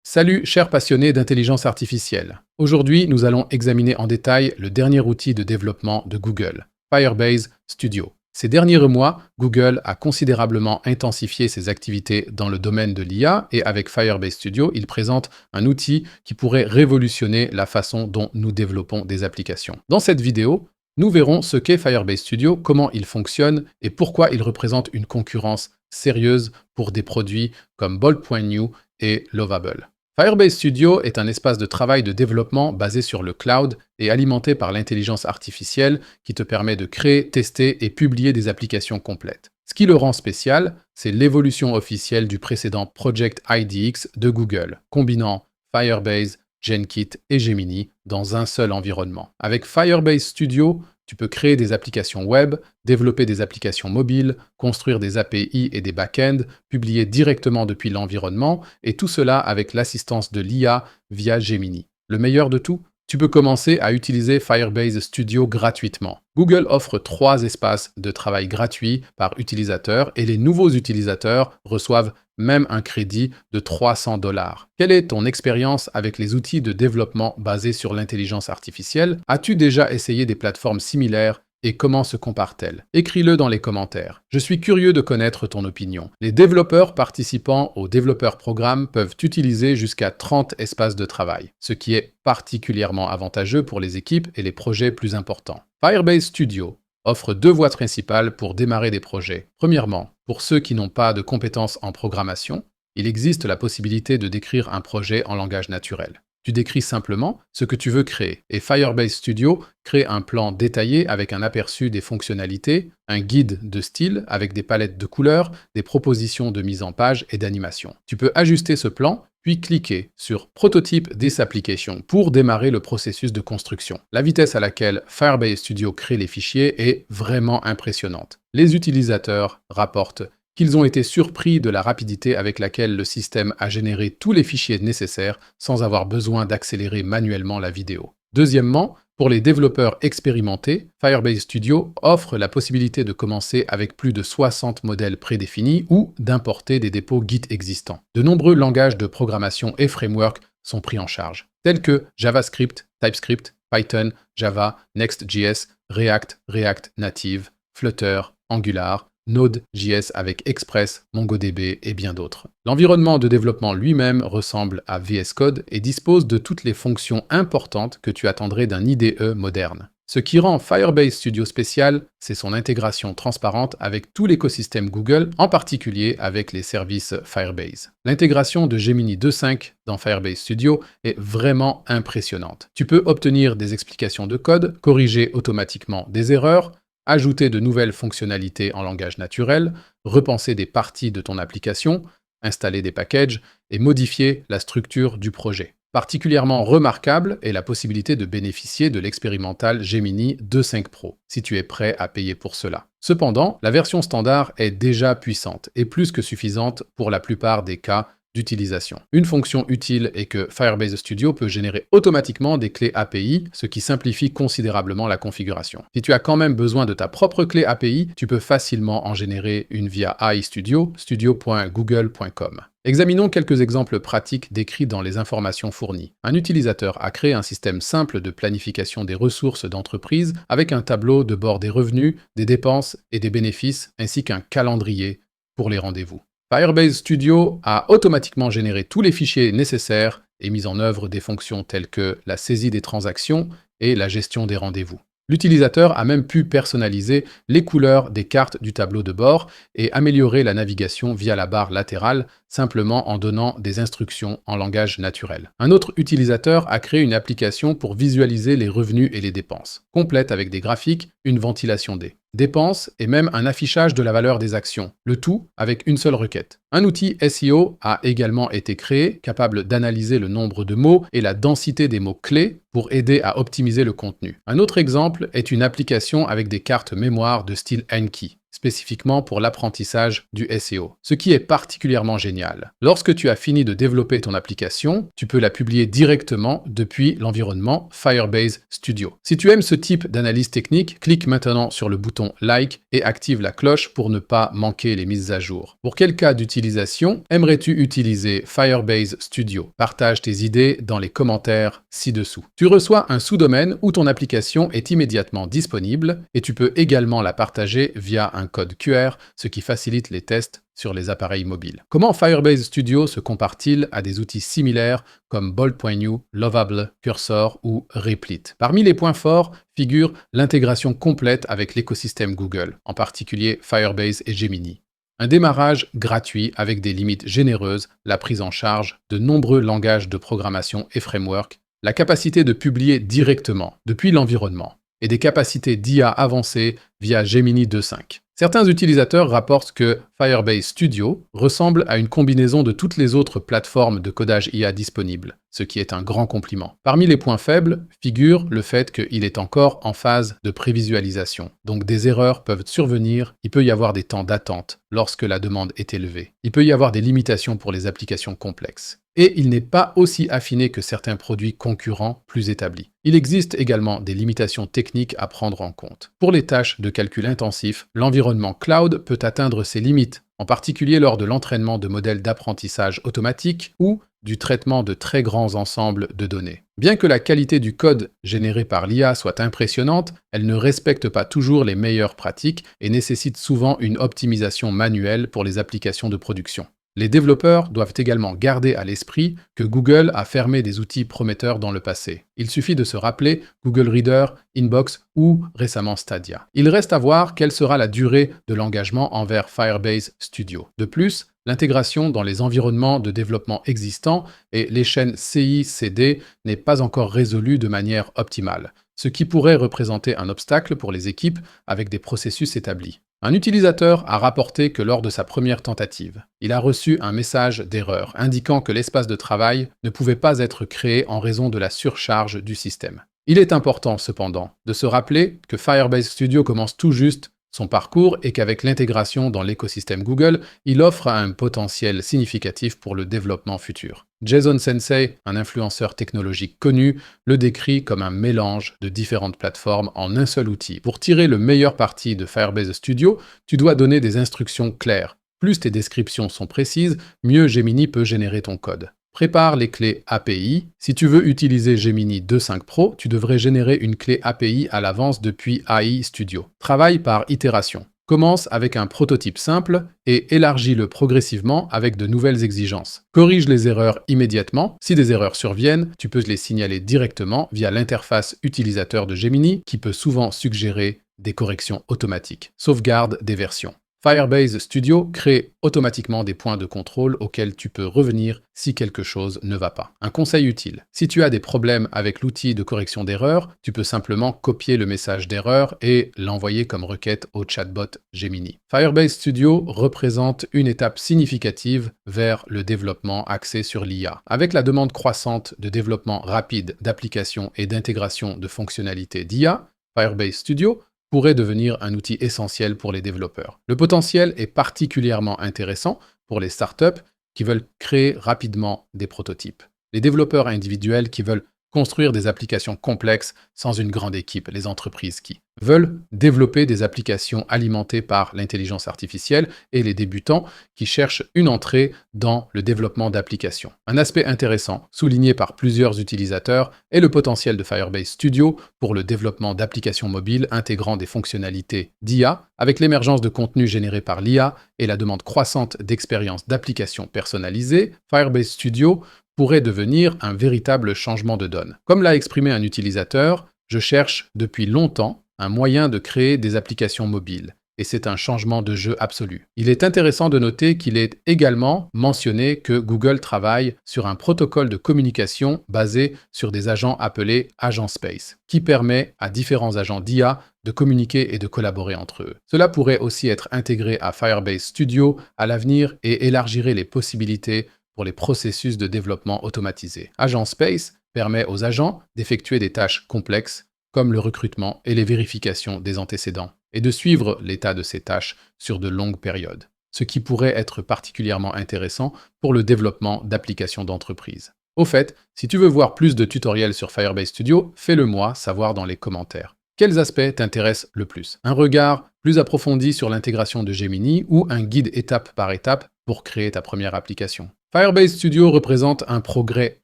Salut, chers passionnés d'intelligence artificielle. Aujourd'hui, nous allons examiner en détail le dernier outil de développement de Google, Firebase Studio. Ces derniers mois, Google a considérablement intensifié ses activités dans le domaine de l'IA et avec Firebase Studio, il présente un outil qui pourrait révolutionner la façon dont nous développons des applications. Dans cette vidéo, nous verrons ce qu'est Firebase Studio, comment il fonctionne et pourquoi il représente une concurrence sérieuse pour des produits comme Bold.new et Lovable. Firebase Studio est un espace de travail de développement basé sur le cloud et alimenté par l'intelligence artificielle qui te permet de créer, tester et publier des applications complètes. Ce qui le rend spécial, c'est l'évolution officielle du précédent Project IDX de Google, combinant Firebase, GenKit et Gemini dans un seul environnement. Avec Firebase Studio, tu peux créer des applications web, développer des applications mobiles, construire des API et des back-ends, publier directement depuis l'environnement, et tout cela avec l'assistance de l'IA via Gemini. Le meilleur de tout, tu peux commencer à utiliser Firebase Studio gratuitement. Google offre 3 espaces de travail gratuits par utilisateur et les nouveaux utilisateurs reçoivent même un crédit de $300. Quelle est ton expérience avec les outils de développement basés sur l'intelligence artificielle? As-tu déjà essayé des plateformes similaires et comment se comparent-elles? Écris-le dans les commentaires. Je suis curieux de connaître ton opinion. Les développeurs participant au développeur programme peuvent utiliser jusqu'à 30 espaces de travail, ce qui est particulièrement avantageux pour les équipes et les projets plus importants. Firebase Studio offre 2 voies principales pour démarrer des projets. Premièrement, pour ceux qui n'ont pas de compétences en programmation, il existe la possibilité de décrire un projet en langage naturel. Tu décris simplement ce que tu veux créer et Firebase Studio crée un plan détaillé avec un aperçu des fonctionnalités, un guide de style avec des palettes de couleurs, des propositions de mise en page et d'animation. Tu peux ajuster ce plan puis cliquer sur Prototype this application pour démarrer le processus de construction. La vitesse à laquelle Firebase Studio crée les fichiers est vraiment impressionnante. Les utilisateurs rapportent qu'ils ont été surpris de la rapidité avec laquelle le système a généré tous les fichiers nécessaires sans avoir besoin d'accélérer manuellement la vidéo. Deuxièmement, pour les développeurs expérimentés, Firebase Studio offre la possibilité de commencer avec plus de 60 modèles prédéfinis ou d'importer des dépôts Git existants. De nombreux langages de programmation et frameworks sont pris en charge, tels que JavaScript, TypeScript, Python, Java, Next.js, React, React Native, Flutter, Angular, Node.js avec Express, MongoDB et bien d'autres. L'environnement de développement lui-même ressemble à VS Code et dispose de toutes les fonctions importantes que tu attendrais d'un IDE moderne. Ce qui rend Firebase Studio spécial, c'est son intégration transparente avec tout l'écosystème Google, en particulier avec les services Firebase. L'intégration de Gemini 2.5 dans Firebase Studio est vraiment impressionnante. Tu peux obtenir des explications de code, corriger automatiquement des erreurs, ajouter de nouvelles fonctionnalités en langage naturel, repenser des parties de ton application, installer des packages et modifier la structure du projet. Particulièrement remarquable est la possibilité de bénéficier de l'expérimental Gemini 2.5 Pro, si tu es prêt à payer pour cela. Cependant, la version standard est déjà puissante et plus que suffisante pour la plupart des cas d'utilisation. Une fonction utile est que Firebase Studio peut générer automatiquement des clés API, ce qui simplifie considérablement la configuration. Si tu as quand même besoin de ta propre clé API, tu peux facilement en générer une via AI Studio, studio.google.com. Examinons quelques exemples pratiques décrits dans les informations fournies. Un utilisateur a créé un système simple de planification des ressources d'entreprise avec un tableau de bord des revenus, des dépenses et des bénéfices, ainsi qu'un calendrier pour les rendez-vous. Firebase Studio a automatiquement généré tous les fichiers nécessaires et mis en œuvre des fonctions telles que la saisie des transactions et la gestion des rendez-vous. L'utilisateur a même pu personnaliser les couleurs des cartes du tableau de bord et améliorer la navigation via la barre latérale simplement en donnant des instructions en langage naturel. Un autre utilisateur a créé une application pour visualiser les revenus et les dépenses, complète avec des graphiques, une ventilation des dépenses et même un affichage de la valeur des actions, le tout avec une seule requête. Un outil SEO a également été créé, capable d'analyser le nombre de mots et la densité des mots-clés pour aider à optimiser le contenu. Un autre exemple est une application avec des cartes mémoire de style Anki. spécifiquement pour l'apprentissage du SEO, ce qui est particulièrement génial. Lorsque tu as fini de développer ton application, tu peux la publier directement depuis l'environnement Firebase Studio. Si tu aimes ce type d'analyse technique, clique maintenant sur le bouton Like et active la cloche pour ne pas manquer les mises à jour. Pour quel cas d'utilisation aimerais-tu utiliser Firebase Studio? Partage tes idées dans les commentaires ci-dessous. Tu reçois un sous-domaine où ton application est immédiatement disponible et tu peux également la partager via un code QR, ce qui facilite les tests sur les appareils mobiles. Comment Firebase Studio se compare-t-il à des outils similaires comme Bold.new, Lovable, Cursor ou Replit? Parmi les points forts figure l'intégration complète avec l'écosystème Google, en particulier Firebase et Gemini. Un démarrage gratuit avec des limites généreuses, la prise en charge de nombreux langages de programmation et frameworks, la capacité de publier directement depuis l'environnement et des capacités d'IA avancées via Gemini 2.5. Certains utilisateurs rapportent que Firebase Studio ressemble à une combinaison de toutes les autres plateformes de codage IA disponibles, ce qui est un grand compliment. Parmi les points faibles figure le fait qu'il est encore en phase de prévisualisation, donc des erreurs peuvent survenir, il peut y avoir des temps d'attente lorsque la demande est élevée, il peut y avoir des limitations pour les applications complexes. Et il n'est pas aussi affiné que certains produits concurrents plus établis. Il existe également des limitations techniques à prendre en compte. Pour les tâches de calcul intensif, l'environnement cloud peut atteindre ses limites, en particulier lors de l'entraînement de modèles d'apprentissage automatique ou du traitement de très grands ensembles de données. Bien que la qualité du code généré par l'IA soit impressionnante, elle ne respecte pas toujours les meilleures pratiques et nécessite souvent une optimisation manuelle pour les applications de production. Les développeurs doivent également garder à l'esprit que Google a fermé des outils prometteurs dans le passé. Il suffit de se rappeler Google Reader, Inbox ou récemment Stadia. Il reste à voir quelle sera la durée de l'engagement envers Firebase Studio. De plus, l'intégration dans les environnements de développement existants et les chaînes CI/CD n'est pas encore résolue de manière optimale, ce qui pourrait représenter un obstacle pour les équipes avec des processus établis. Un utilisateur a rapporté que lors de sa première tentative, il a reçu un message d'erreur indiquant que l'espace de travail ne pouvait pas être créé en raison de la surcharge du système. Il est important cependant de se rappeler que Firebase Studio commence tout juste son parcours et qu'avec l'intégration dans l'écosystème Google, il offre un potentiel significatif pour le développement futur. Jason Sensei, un influenceur technologique connu, le décrit comme un mélange de différentes plateformes en un seul outil. Pour tirer le meilleur parti de Firebase Studio, tu dois donner des instructions claires. Plus tes descriptions sont précises, mieux Gemini peut générer ton code. Prépare les clés API. Si tu veux utiliser Gemini 2.5 Pro, tu devrais générer une clé API à l'avance depuis AI Studio. Travaille par itération. Commence avec un prototype simple et élargis-le progressivement avec de nouvelles exigences. Corrige les erreurs immédiatement. Si des erreurs surviennent, tu peux les signaler directement via l'interface utilisateur de Gemini qui peut souvent suggérer des corrections automatiques. Sauvegarde des versions. Firebase Studio crée automatiquement des points de contrôle auxquels tu peux revenir si quelque chose ne va pas. Un conseil utile. Si tu as des problèmes avec l'outil de correction d'erreur, tu peux simplement copier le message d'erreur et l'envoyer comme requête au chatbot Gemini. Firebase Studio représente une étape significative vers le développement axé sur l'IA. Avec la demande croissante de développement rapide d'applications et d'intégration de fonctionnalités d'IA, Firebase Studio pourrait devenir un outil essentiel pour les développeurs. Le potentiel est particulièrement intéressant pour les startups qui veulent créer rapidement des prototypes. Les développeurs individuels qui veulent construire des applications complexes sans une grande équipe, les entreprises qui veulent développer des applications alimentées par l'intelligence artificielle et les débutants qui cherchent une entrée dans le développement d'applications. Un aspect intéressant, souligné par plusieurs utilisateurs, est le potentiel de Firebase Studio pour le développement d'applications mobiles intégrant des fonctionnalités d'IA. Avec l'émergence de contenus générés par l'IA et la demande croissante d'expériences d'applications personnalisées, Firebase Studio pourrait devenir un véritable changement de donne. Comme l'a exprimé un utilisateur, je cherche depuis longtemps un moyen de créer des applications mobiles, et c'est un changement de jeu absolu. Il est intéressant de noter qu'il est également mentionné que Google travaille sur un protocole de communication basé sur des agents appelés Agent Space, qui permet à différents agents d'IA de communiquer et de collaborer entre eux. Cela pourrait aussi être intégré à Firebase Studio à l'avenir et élargirait les possibilités pour les processus de développement automatisés. Agent Space permet aux agents d'effectuer des tâches complexes comme le recrutement et les vérifications des antécédents. et de suivre l'état de ces tâches sur de longues périodes, ce qui pourrait être particulièrement intéressant pour le développement d'applications d'entreprise. Au fait, si tu veux voir plus de tutoriels sur Firebase Studio, fais-le moi savoir dans les commentaires. Quels aspects t'intéressent le plus? Un regard plus approfondi sur l'intégration de Gemini ou un guide étape par étape pour créer ta première application? Firebase Studio représente un progrès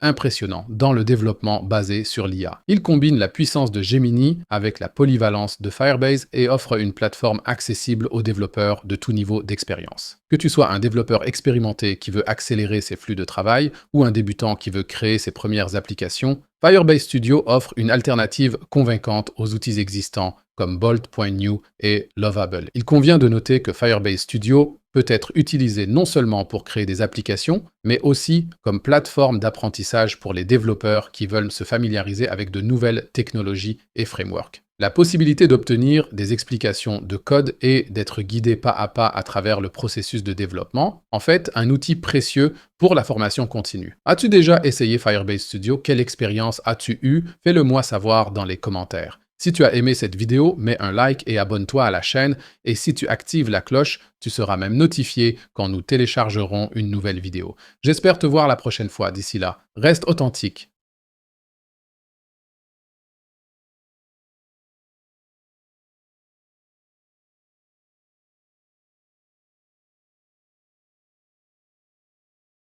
impressionnant dans le développement basé sur l'IA. Il combine la puissance de Gemini avec la polyvalence de Firebase et offre une plateforme accessible aux développeurs de tout niveau d'expérience. Que tu sois un développeur expérimenté qui veut accélérer ses flux de travail ou un débutant qui veut créer ses premières applications, Firebase Studio offre une alternative convaincante aux outils existants comme Bolt.new et Lovable. Il convient de noter que Firebase Studio peut être utilisé non seulement pour créer des applications, mais aussi comme plateforme d'apprentissage pour les développeurs qui veulent se familiariser avec de nouvelles technologies et frameworks. La possibilité d'obtenir des explications de code et d'être guidé pas à travers le processus de développement, en fait, un outil précieux pour la formation continue. As-tu déjà essayé Firebase Studio? Quelle expérience as-tu eue? Fais-le moi savoir dans les commentaires. Si tu as aimé cette vidéo, mets un like et abonne-toi à la chaîne. Et si tu actives la cloche, tu seras même notifié quand nous téléchargerons une nouvelle vidéo. J'espère te voir la prochaine fois. D'ici là, reste authentique